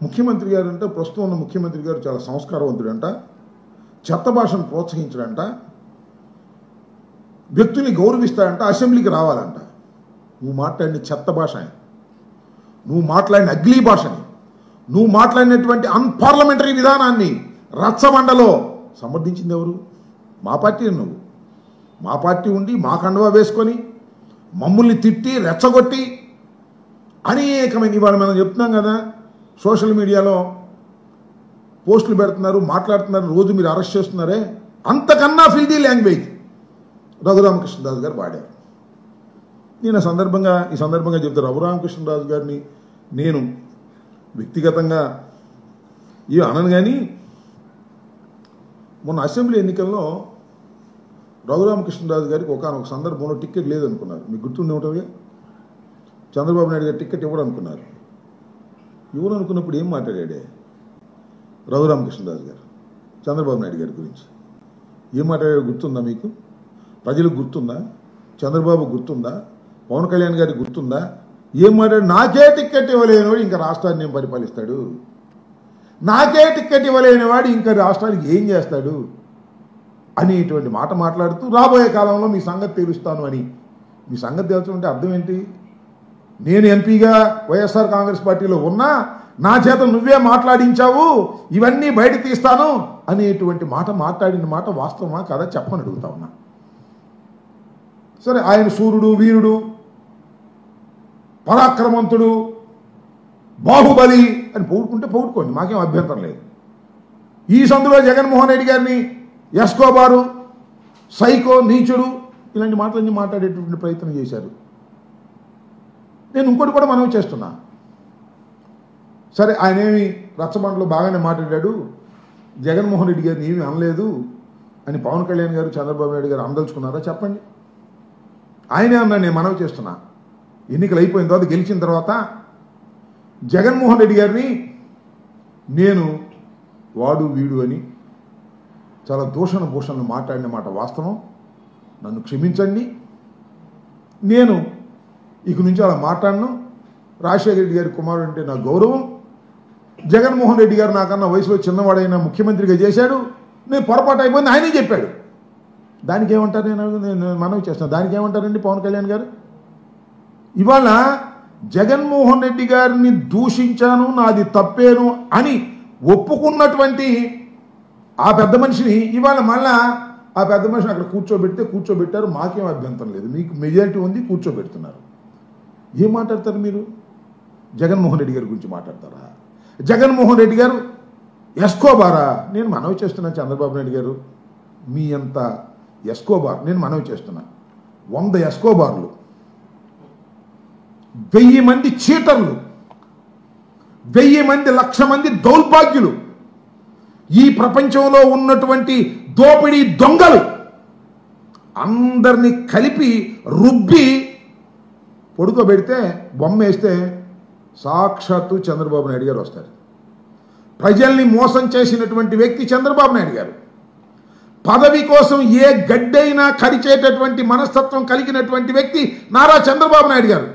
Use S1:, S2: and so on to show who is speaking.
S1: ముఖ్యమంత్రి గారు అంటే ప్రస్తుతం ఉన్న ముఖ్యమంత్రి గారు చాలా సంస్కారవంతుడంట, చెత్త భాషను ప్రోత్సహించడంట, వ్యక్తుల్ని గౌరవిస్తాడంట, అసెంబ్లీకి రావాలంట. నువ్వు మాట్లాడిన చెత్త భాష, నువ్వు మాట్లాడిన అగ్లీ భాషని, నువ్వు మాట్లాడినటువంటి అన్పార్లమెంటరీ విధానాన్ని రచ్చబండలో సమర్థించింది ఎవరు? మా పార్టీ. నువ్వు మా పార్టీ ఉండి మా కండువా వేసుకొని మమ్మల్ని తిట్టి రెచ్చగొట్టి అనేకమైన, ఇవాళ మనం చెప్తున్నాం కదా, సోషల్ మీడియాలో పోస్టులు పెడుతున్నారు, మాట్లాడుతున్నారు, రోజు మీరు అరెస్ట్ చేస్తున్నారే, అంతకన్నా ఫిల్దీ లాంగ్వేజ్ రఘురామకృష్ణరాజు గారు వాడారు. నేను ఈ సందర్భంగా చెప్తే రఘురామకృష్ణరాజు గారిని నేను వ్యక్తిగతంగా అనను, కానీ మొన్న అసెంబ్లీ ఎన్నికల్లో రఘురామకృష్ణరాజు గారికి ఒకనొక సందర్భంలో టికెట్ లేదనుకున్నారు. మీకు గుర్తుండే ఉంటుందిగా, చంద్రబాబు నాయుడు గారు టికెట్ ఇవ్వడనుకున్నారు. ఇవ్వడనుకున్నప్పుడు ఏం మాట్లాడాడే రఘురామకృష్ణరాజు గారు చంద్రబాబు నాయుడు గారి గురించి? ఏం మాట్లాడాడో గుర్తుందా మీకు? ప్రజలకు గుర్తుందా? చంద్రబాబు గుర్తుందా? పవన్ కళ్యాణ్ గారికి గుర్తుందా? ఏం మాట్లాడు? నాకే టికెట్ ఇవ్వలేనివాడు ఇంకా రాష్ట్రాన్ని ఏం పరిపాలిస్తాడు, నాకే టికెట్ ఇవ్వలేనివాడు ఇంకా రాష్ట్రానికి ఏం చేస్తాడు అనేటువంటి మాట మాట్లాడుతూ, రాబోయే కాలంలో మీ సంగతి తెలుస్తాను అని. మీ సంగతి తెలుసుకుంటే అర్థం ఏంటి? నేను ఎంపీగా వైఎస్ఆర్ కాంగ్రెస్ పార్టీలో ఉన్నా నా చేత నువ్వే మాట్లాడించావు, ఇవన్నీ బయట తీస్తాను అనేటువంటి మాట మాట్లాడిన మాట వాస్తవమా కదా చెప్పని అడుగుతా ఉన్నా. సరే, ఆయన సూర్యుడు, వీరుడు, పరాక్రమంతుడు, బాహుబలి అని పొగుడుకోండి, మాకేం అభ్యంతరం లేదు. ఈ సందులో జగన్మోహన్ రెడ్డి గారిని ఎస్కోబారు, సైకో, నీచుడు ఇలాంటి మాటలన్నీ మాట్లాడేటువంటి ప్రయత్నం చేశారు. నేను ఇంకోటి కూడా మనవి చేస్తున్నా. సరే, ఆయన ఏమి రచ్చబండలో బాగానే మాట్లాడాడు, జగన్మోహన్ రెడ్డి గారిని ఏమీ అనలేదు అని పవన్ కళ్యాణ్ గారు, చంద్రబాబు నాయుడు గారు అందలుచుకున్నారా? చెప్పండి. ఆయనే అన్నా, నేను మనవి చేస్తున్నా. ఎన్నికలు అయిపోయిన తర్వాత, గెలిచిన తర్వాత జగన్మోహన్ రెడ్డి గారిని నేను వాడు వీడు అని చాలా భూషణలు మాట్లాడిన మాట వాస్తవం. నన్ను క్షమించండి, నేను ఇక నుంచి అలా మాట్లాడను. రాజశేఖర రెడ్డి గారి కుమారుడు అంటే నా గౌరవం. జగన్మోహన్ రెడ్డి గారు నాకన్నా వయసులో చిన్నవాడైనా ముఖ్యమంత్రిగా చేశాడు, నేను పొరపాటు అయిపోయింది ఆయనే చెప్పాడు. దానికి ఏమంటారు? నేను మనవి చేస్తాను. దానికి ఏమంటారండి పవన్ కళ్యాణ్ గారు? ఇవాళ జగన్మోహన్ రెడ్డి గారిని దూషించాను, నాది తప్పేను అని ఒప్పుకున్నటువంటి ఆ పెద్ద మనిషిని ఇవాళ మళ్ళా ఆ పెద్ద మనిషిని అక్కడ కూర్చోబెట్టారు. మాకేం అభ్యంతరం లేదు, మీకు మెజారిటీ ఉంది, కూర్చోబెడుతున్నారు. ఏం మాట్లాడతారు మీరు? జగన్మోహన్ రెడ్డి గారి గురించి మాట్లాడతారా? జగన్మోహన్ రెడ్డి గారు ఎస్కోబారా? నేను మనవి చేస్తున్నాను చంద్రబాబు నాయుడు గారు, మీ అంత ఎస్కోబార్ నేను మనవి చేస్తున్నా. 100 ఎస్కోబార్లు, 1000 మంది చీటర్లు, 1000 మంది, 1,00,000 మంది దౌర్భాగ్యులు, ఈ ప్రపంచంలో ఉన్నటువంటి దోపిడీ దొంగలు అందరినీ కలిపి రుబ్బి పొడుకోబెడితే, బొమ్మ వేస్తే సాక్షాత్తు చంద్రబాబు నాయుడు గారు వస్తారు. ప్రజల్ని మోసం చేసినటువంటి వ్యక్తి చంద్రబాబు నాయుడు గారు. పదవి కోసం ఏ గడ్డైనా కరిచేటటువంటి మనస్తత్వం కలిగినటువంటి వ్యక్తి నారా చంద్రబాబు నాయుడు గారు.